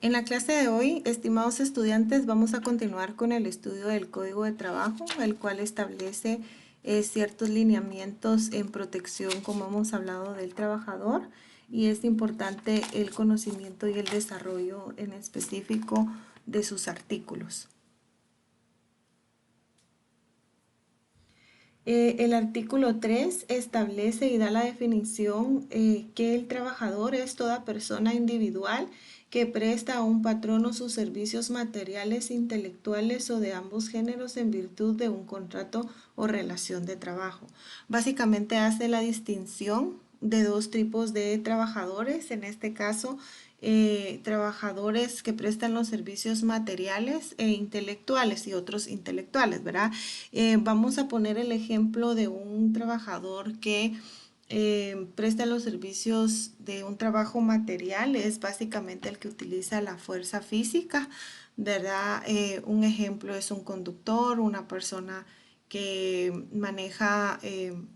En la clase de hoy, estimados estudiantes, vamos a continuar con el estudio del Código de Trabajo, el cual establece ciertos lineamientos en protección, como hemos hablado, del trabajador, y es importante el conocimiento y el desarrollo en específico de sus artículos. El artículo 3 establece y da la definición que el trabajador es toda persona individual que presta a un patrono sus servicios materiales, intelectuales o de ambos géneros en virtud de un contrato o relación de trabajo. Básicamente hace la distinción de dos tipos de trabajadores, en este caso trabajadores que prestan los servicios materiales e intelectuales y otros intelectuales, ¿verdad? Vamos a poner el ejemplo de un trabajador que presta los servicios de un trabajo material, es básicamente el que utiliza la fuerza física, ¿verdad? Un ejemplo es un conductor, una persona que maneja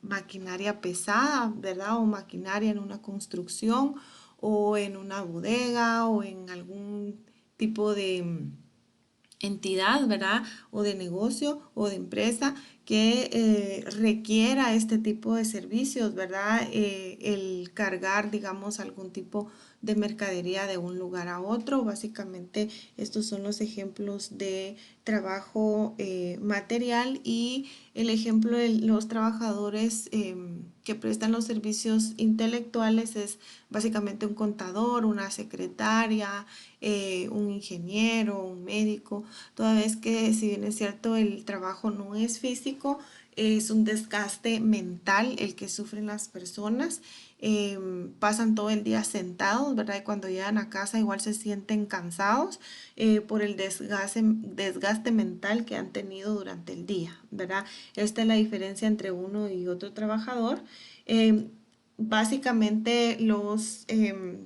maquinaria pesada, ¿verdad? O maquinaria en una construcción o en una bodega o en algún tipo de entidad, ¿verdad? O de negocio o de empresa que requiera este tipo de servicios, ¿verdad? El cargar, digamos, algún tipo de mercadería de un lugar a otro. Básicamente, estos son los ejemplos de trabajo material y el ejemplo de los trabajadores que prestan los servicios intelectuales es básicamente un contador, una secretaria, un ingeniero, un médico, toda vez que si bien es cierto el trabajo no es físico, es un desgaste mental el que sufren las personas. Pasan todo el día sentados, ¿verdad? Y cuando llegan a casa igual se sienten cansados por el desgaste mental que han tenido durante el día, ¿verdad? Esta es la diferencia entre uno y otro trabajador. Eh, Básicamente los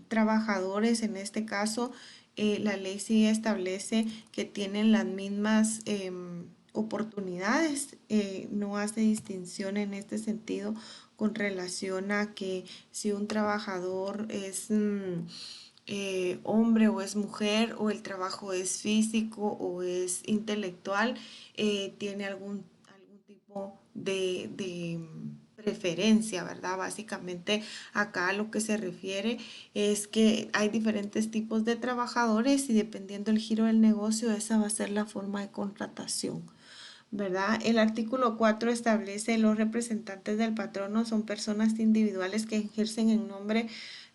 trabajadores, en este caso, la ley sí establece que tienen las mismas oportunidades, no hace distinción en este sentido con relación a que si un trabajador es hombre o es mujer o el trabajo es físico o es intelectual, tiene algún tipo de preferencia, ¿verdad? Básicamente acá lo que se refiere es que hay diferentes tipos de trabajadores y dependiendo del giro del negocio, esa va a ser la forma de contratación. ¿Verdad? El artículo 4 establece los representantes del patrono son personas individuales que ejercen en nombre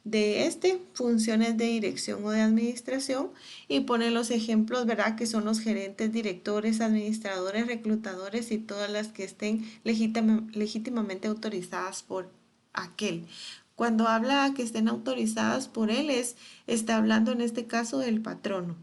de funciones de dirección o de administración y pone los ejemplos, ¿verdad? Que son los gerentes, directores, administradores, reclutadores y todas las que estén legítimamente autorizadas por aquel. Cuando habla que estén autorizadas por él, está hablando en este caso del patrono.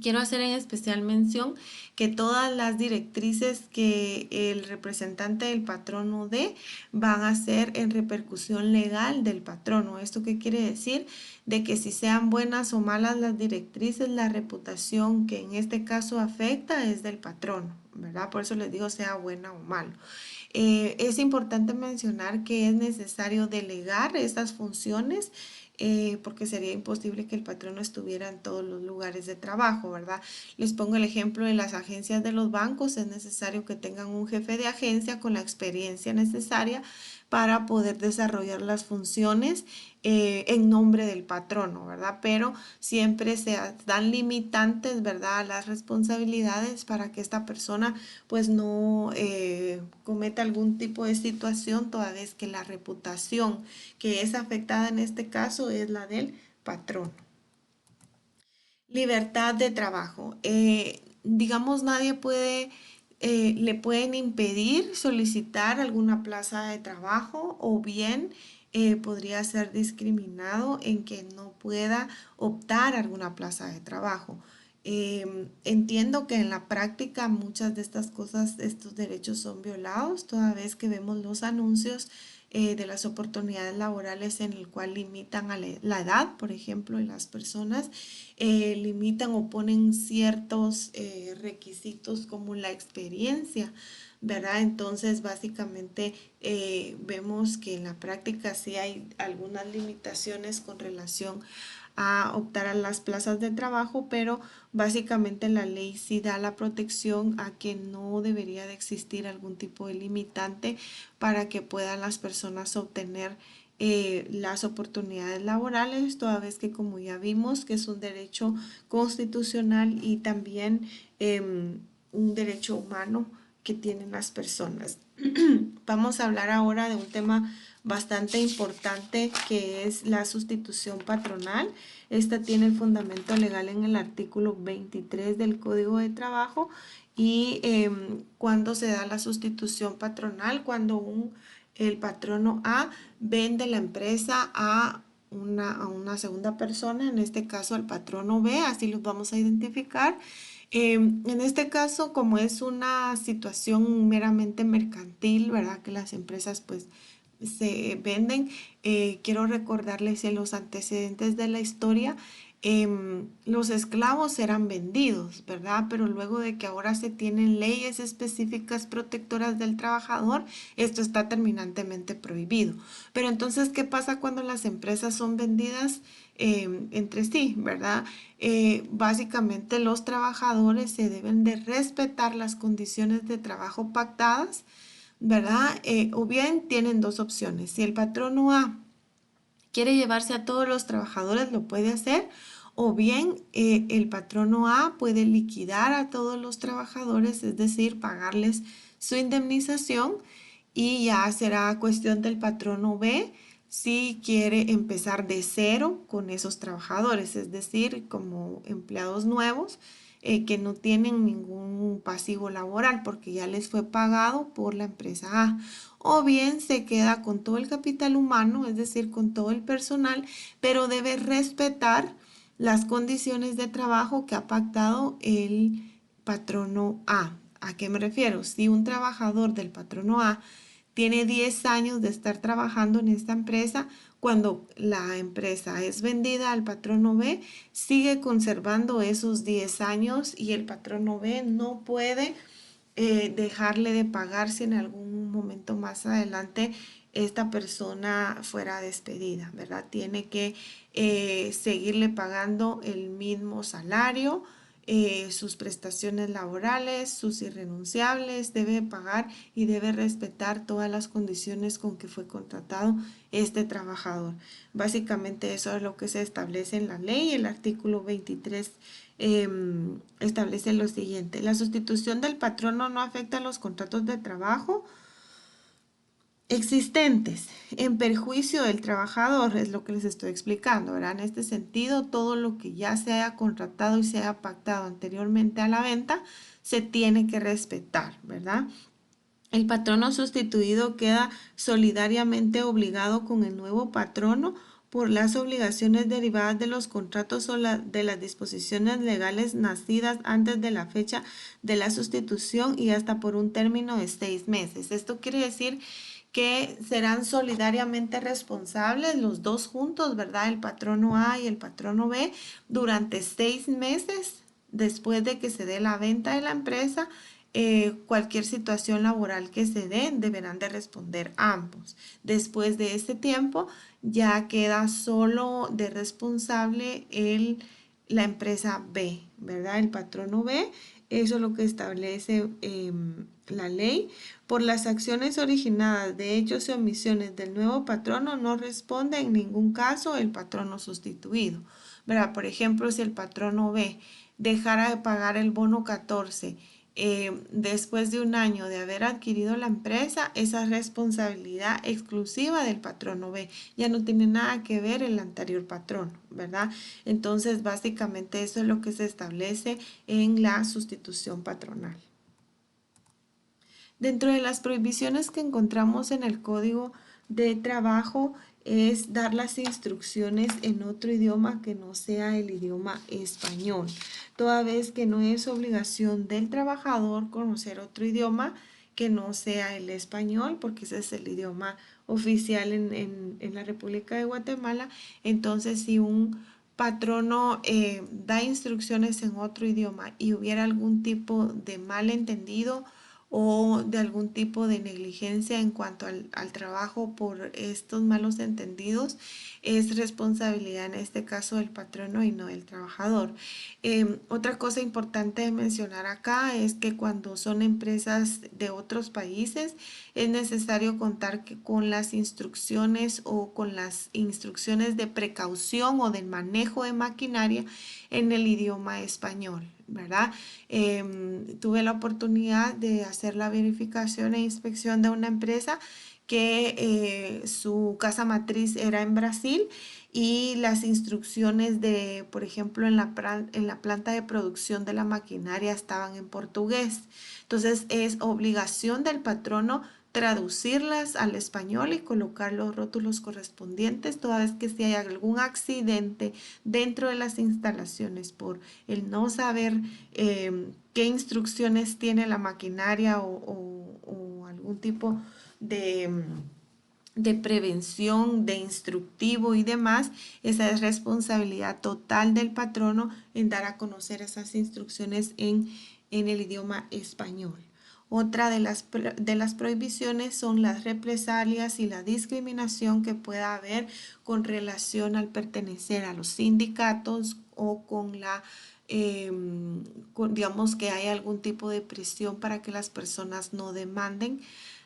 Quiero hacer en especial mención que todas las directrices que el representante del patrono dé van a ser en repercusión legal del patrono. ¿Esto qué quiere decir? De que si sean buenas o malas las directrices, la reputación que en este caso afecta es del patrono, ¿verdad? Por eso les digo sea buena o malo. Es importante mencionar que es necesario delegar estas funciones porque sería imposible que el patrono estuviera en todos los lugares de trabajo, ¿verdad? Les pongo el ejemplo de las agencias de los bancos, es necesario que tengan un jefe de agencia con la experiencia necesaria para poder desarrollar las funciones en nombre del patrono, ¿verdad? Pero siempre se dan limitantes, ¿verdad? A las responsabilidades para que esta persona pues no cometa algún tipo de situación, toda vez que la reputación que es afectada en este caso es la del patrón. Libertad de trabajo. Digamos, nadie puede, le pueden impedir solicitar alguna plaza de trabajo o bien podría ser discriminado en que no pueda optar a alguna plaza de trabajo. Entiendo que en la práctica muchas de estas cosas, estos derechos son violados, toda vez que vemos los anuncios de las oportunidades laborales en el cual limitan a la edad, por ejemplo, de las personas, limitan o ponen ciertos requisitos como la experiencia, ¿verdad? Entonces, básicamente vemos que en la práctica sí hay algunas limitaciones con relación a optar a las plazas de trabajo, pero básicamente la ley sí da la protección a que no debería de existir algún tipo de limitante para que puedan las personas obtener las oportunidades laborales, toda vez que, como ya vimos, que es un derecho constitucional y también un derecho humano que tienen las personas. Vamos a hablar ahora de un tema bastante importante, que es la sustitución patronal. Esta tiene el fundamento legal en el artículo 23 del Código de Trabajo. Y cuando se da la sustitución patronal, cuando el patrono A vende la empresa a una segunda persona, en este caso al patrono B, así los vamos a identificar. En este caso, como es una situación meramente mercantil, ¿verdad? Que las empresas pues se venden, quiero recordarles en los antecedentes de la historia. Los esclavos eran vendidos, ¿verdad? Pero luego de que ahora se tienen leyes específicas protectoras del trabajador, esto está terminantemente prohibido. Pero entonces, ¿qué pasa cuando las empresas son vendidas entre sí, ¿verdad? Básicamente los trabajadores se deben de respetar las condiciones de trabajo pactadas, ¿verdad? O bien tienen dos opciones. Si el patrono A quiere llevarse a todos los trabajadores, lo puede hacer, o bien el patrono A puede liquidar a todos los trabajadores, es decir, pagarles su indemnización, y ya será cuestión del patrono B si quiere empezar de cero con esos trabajadores, es decir, como empleados nuevos que no tienen ningún pasivo laboral porque ya les fue pagado por la empresa A. O bien se queda con todo el capital humano, es decir, con todo el personal, pero debe respetar las condiciones de trabajo que ha pactado el patrono A. ¿A qué me refiero? Si un trabajador del patrono A tiene 10 años de estar trabajando en esta empresa, cuando la empresa es vendida al patrono B, sigue conservando esos 10 años y el patrono B no puede dejarle de pagar si en algún momento más adelante esta persona fuera despedida, ¿verdad? Tiene que seguirle pagando el mismo salario, sus prestaciones laborales, sus irrenunciables, debe pagar y debe respetar todas las condiciones con que fue contratado este trabajador. Básicamente eso es lo que se establece en la ley. El artículo 23 establece lo siguiente: la sustitución del patrono no afecta a los contratos de trabajo existentes en perjuicio del trabajador, es lo que les estoy explicando, ¿verdad? En este sentido, todo lo que ya se haya contratado y se haya pactado anteriormente a la venta se tiene que respetar, ¿verdad? El patrono sustituido queda solidariamente obligado con el nuevo patrono por las obligaciones derivadas de los contratos o de las disposiciones legales nacidas antes de la fecha de la sustitución y hasta por un término de 6 meses. Esto quiere decir que serán solidariamente responsables los dos juntos, ¿verdad? El patrono A y el patrono B durante 6 meses después de que se dé la venta de la empresa. Cualquier situación laboral que se dé, deberán de responder ambos. Después de este tiempo, ya queda solo de responsable la empresa B, ¿verdad? El patrono B. Eso es lo que establece la ley. Por las acciones originadas de hechos y omisiones del nuevo patrono no responde en ningún caso el patrono sustituido, ¿verdad? Por ejemplo, si el patrono B dejara de pagar el bono 14 después de un año de haber adquirido la empresa, esa es responsabilidad exclusiva del patrono B. Ya no tiene nada que ver el anterior patrono, ¿verdad? Entonces, básicamente eso es lo que se establece en la sustitución patronal. Dentro de las prohibiciones que encontramos en el Código de Trabajo es dar las instrucciones en otro idioma que no sea el idioma español, toda vez que no es obligación del trabajador conocer otro idioma que no sea el español, porque ese es el idioma oficial en la República de Guatemala. Entonces, si un patrono da instrucciones en otro idioma y hubiera algún tipo de malentendido o de algún tipo de negligencia en cuanto al trabajo por estos malos entendidos, es responsabilidad en este caso del patrono y no del trabajador. Otra cosa importante de mencionar acá es que cuando son empresas de otros países es necesario contar con las instrucciones o con las instrucciones de precaución o del manejo de maquinaria en el idioma español, ¿verdad? Tuve la oportunidad de hacer la verificación e inspección de una empresa que su casa matriz era en Brasil y las instrucciones de, por ejemplo, en la planta de producción de la maquinaria estaban en portugués. Entonces es obligación del patrono traducirlas al español y colocar los rótulos correspondientes toda vez que si hay algún accidente dentro de las instalaciones por el no saber qué instrucciones tiene la maquinaria o algún tipo de de prevención, de instructivo y demás, esa es responsabilidad total del patrono en dar a conocer esas instrucciones en el idioma español. Otra de las prohibiciones son las represalias y la discriminación que pueda haber con relación al pertenecer a los sindicatos o con digamos que hay algún tipo de presión para que las personas no demanden.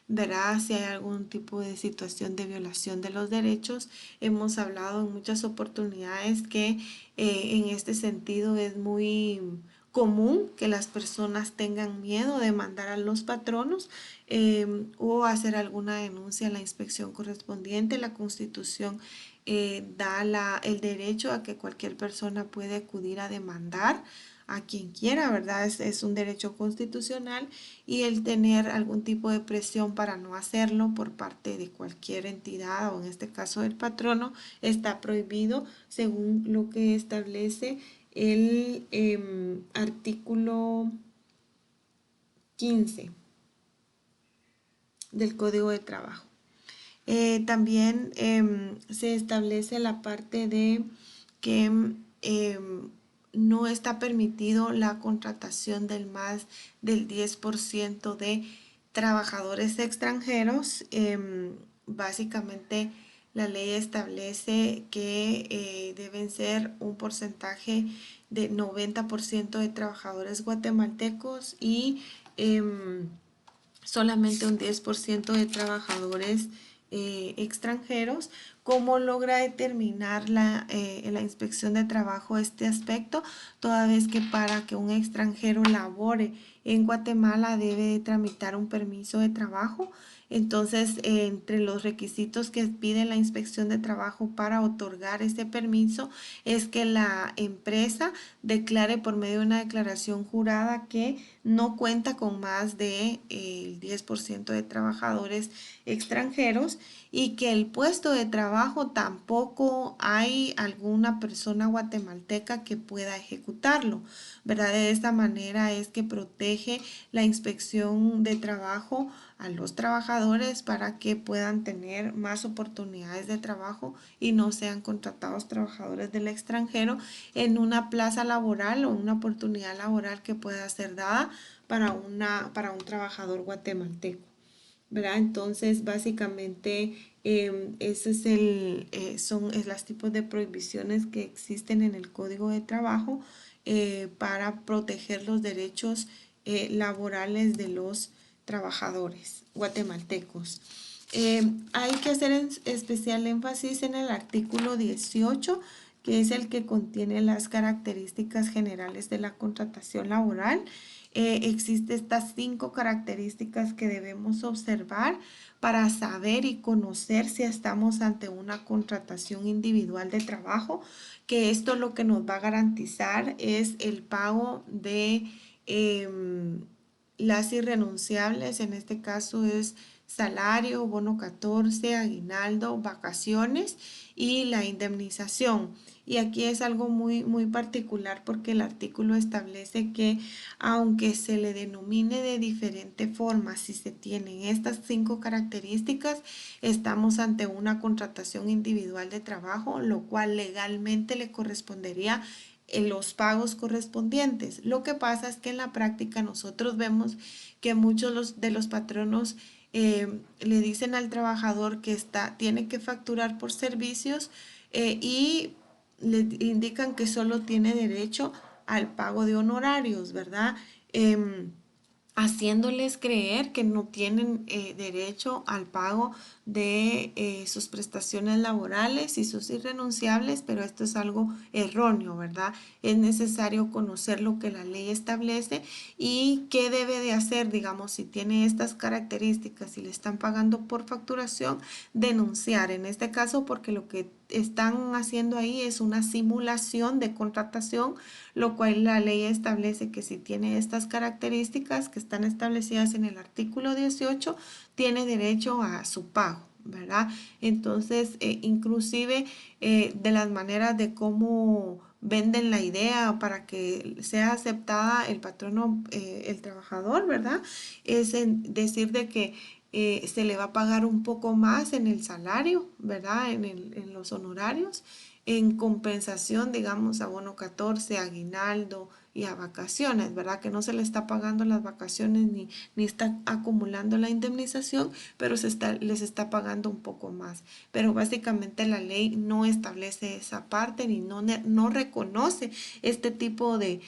Verá si hay algún tipo de situación de violación de los derechos. Hemos hablado en muchas oportunidades que en este sentido es muy común que las personas tengan miedo de mandar a los patronos o hacer alguna denuncia a la inspección correspondiente. La Constitución da el derecho a que cualquier persona puede acudir a demandar a quien quiera, ¿verdad? Es un derecho constitucional y el tener algún tipo de presión para no hacerlo por parte de cualquier entidad o en este caso del patrono está prohibido según lo que establece el artículo 15 del Código de Trabajo. También se establece la parte de que no está permitido la contratación del más del 10% de trabajadores extranjeros. Básicamente la ley establece que deben ser un porcentaje de 90% de trabajadores guatemaltecos y solamente un 10% de trabajadores extranjeros. ¿Cómo logra determinar la inspección de trabajo este aspecto? Toda vez que para que un extranjero labore en Guatemala debe de tramitar un permiso de trabajo. Entonces, entre los requisitos que pide la inspección de trabajo para otorgar este permiso es que la empresa declare por medio de una declaración jurada que no cuenta con más de el 10% de trabajadores extranjeros y que el puesto de trabajo tampoco hay alguna persona guatemalteca que pueda ejecutarlo, ¿verdad? De esta manera es que protege la inspección de trabajo a los trabajadores para que puedan tener más oportunidades de trabajo y no sean contratados trabajadores del extranjero en una plaza laboral o una oportunidad laboral que pueda ser dada para un trabajador guatemalteco, ¿verdad? Entonces, básicamente, ese es son los tipos de prohibiciones que existen en el Código de Trabajo para proteger los derechos laborales de los trabajadores guatemaltecos. Hay que hacer especial énfasis en el artículo 18, que es el que contiene las características generales de la contratación laboral. Existen estas 5 características que debemos observar para saber y conocer si estamos ante una contratación individual de trabajo, que esto lo que nos va a garantizar es el pago de las irrenunciables, en este caso es salario, bono 14, aguinaldo, vacaciones y la indemnización. Y aquí es algo muy particular porque el artículo establece que aunque se le denomine de diferente forma, si se tienen estas 5 características, estamos ante una contratación individual de trabajo, lo cual legalmente le correspondería los pagos correspondientes. Lo que pasa es que en la práctica nosotros vemos que muchos de los patronos le dicen al trabajador que tiene que facturar por servicios y le indican que solo tiene derecho al pago de honorarios, ¿verdad? Haciéndoles creer que no tienen derecho al pago de sus prestaciones laborales y sus irrenunciables, pero esto es algo erróneo, ¿verdad? Es necesario conocer lo que la ley establece y qué debe de hacer, digamos, si tiene estas características y le están pagando por facturación, denunciar en este caso, porque lo que están haciendo ahí es una simulación de contratación, lo cual la ley establece que si tiene estas características que están establecidas en el artículo 18, tiene derecho a su pago, ¿verdad? Entonces, inclusive de las maneras de cómo venden la idea para que sea aceptada el patrono, el trabajador, ¿verdad? Es decir de que se le va a pagar un poco más en el salario, ¿verdad? En los honorarios, en compensación, digamos, a bono 14, aguinaldo y a vacaciones, ¿verdad? Que no se le está pagando las vacaciones ni está acumulando la indemnización, pero les está pagando un poco más. Pero básicamente la ley no establece esa parte ni no reconoce este tipo de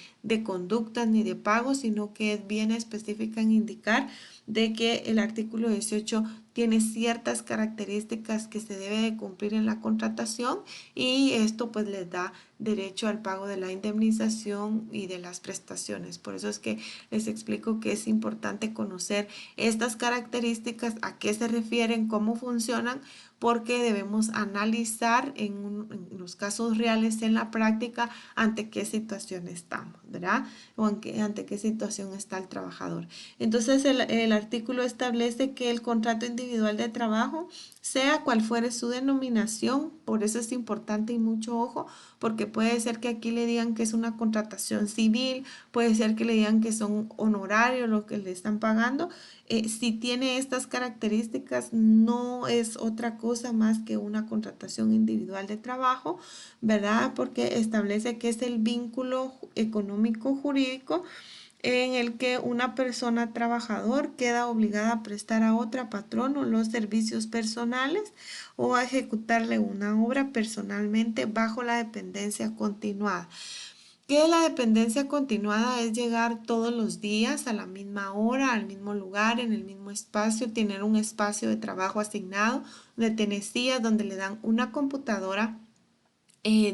conductas ni de pagos, sino que es bien específica en indicar de que el artículo 18 tiene ciertas características que se debe de cumplir en la contratación y esto pues les da derecho al pago de la indemnización y de las prestaciones. Por eso es que les explico que es importante conocer estas características, a qué se refieren, cómo funcionan, porque debemos analizar en los casos reales en la práctica ante qué situación estamos, ¿verdad? O ante qué situación está el trabajador. Entonces el artículo establece que el contrato individual de trabajo, sea cual fuere su denominación, por eso es importante y mucho ojo, porque puede ser que aquí le digan que es una contratación civil, puede ser que le digan que son honorarios lo que le están pagando. Si tiene estas características, no es otra cosa más que una contratación individual de trabajo, ¿verdad? Porque establece que es el vínculo económico jurídico en el que una persona trabajador queda obligada a prestar a otra patrono los servicios personales o a ejecutarle una obra personalmente bajo la dependencia continuada. ¿Qué es la dependencia continuada? Es llegar todos los días a la misma hora, al mismo lugar, en el mismo espacio, tener un espacio de trabajo asignado, donde tiene sillas, donde le dan una computadora,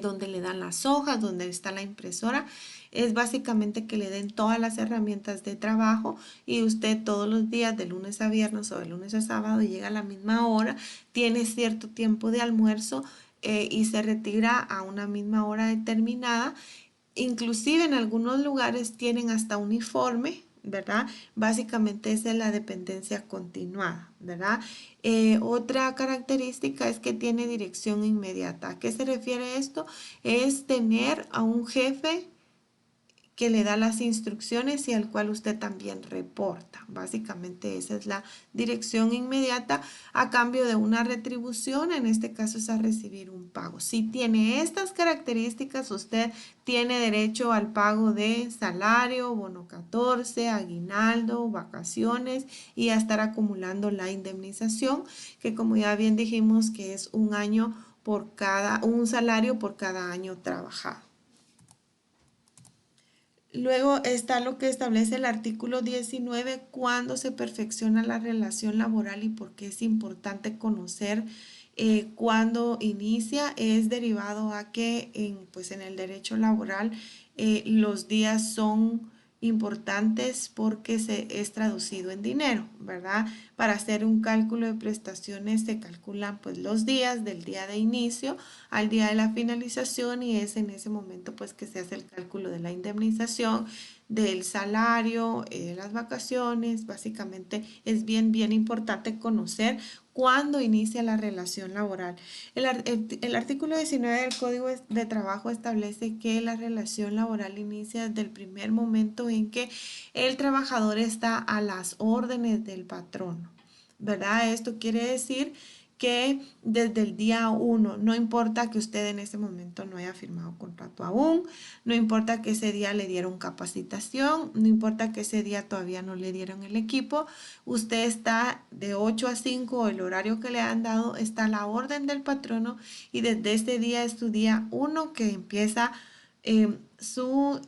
donde le dan las hojas, donde está la impresora. Es básicamente que le den todas las herramientas de trabajo y usted todos los días, de lunes a viernes o de lunes a sábado, llega a la misma hora, tiene cierto tiempo de almuerzo y se retira a una misma hora determinada. Inclusive en algunos lugares tienen hasta uniforme, ¿verdad? Básicamente esa es la dependencia continuada, ¿verdad? Otra característica es que tiene dirección inmediata. ¿A qué se refiere esto? Es tener a un jefe que le da las instrucciones y al cual usted también reporta. Básicamente esa es la dirección inmediata a cambio de una retribución, en este caso es a recibir un pago. Si tiene estas características, usted tiene derecho al pago de salario, bono 14, aguinaldo, vacaciones y a estar acumulando la indemnización, que como ya bien dijimos que es un salario por cada año trabajado. Luego está lo que establece el artículo 19, cuando se perfecciona la relación laboral y por qué es importante conocer cuándo inicia. Es derivado a que pues en el derecho laboral los días son importantes porque es traducido en dinero, ¿verdad? Para hacer un cálculo de prestaciones se calculan pues los días del día de inicio al día de la finalización y es en ese momento pues que se hace el cálculo de la indemnización, del salario, de las vacaciones. Básicamente es bien importante conocer cuándo inicia la relación laboral. El artículo 19 del Código de Trabajo establece que la relación laboral inicia desde el primer momento en que el trabajador está a las órdenes del patrón, ¿verdad? Esto quiere decir que desde el día uno, no importa que usted en ese momento no haya firmado contrato aún, no importa que ese día le dieron capacitación, no importa que ese día todavía no le dieron el equipo, usted está de 8 a 5, el horario que le han dado está a la orden del patrono y desde este día es su día uno que empieza su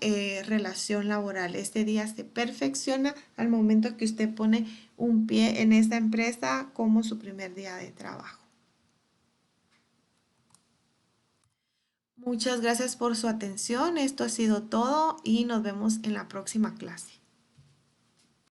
relación laboral. Este día se perfecciona al momento que usted pone un pie en esta empresa como su primer día de trabajo. Muchas gracias por su atención. Esto ha sido todo y nos vemos en la próxima clase.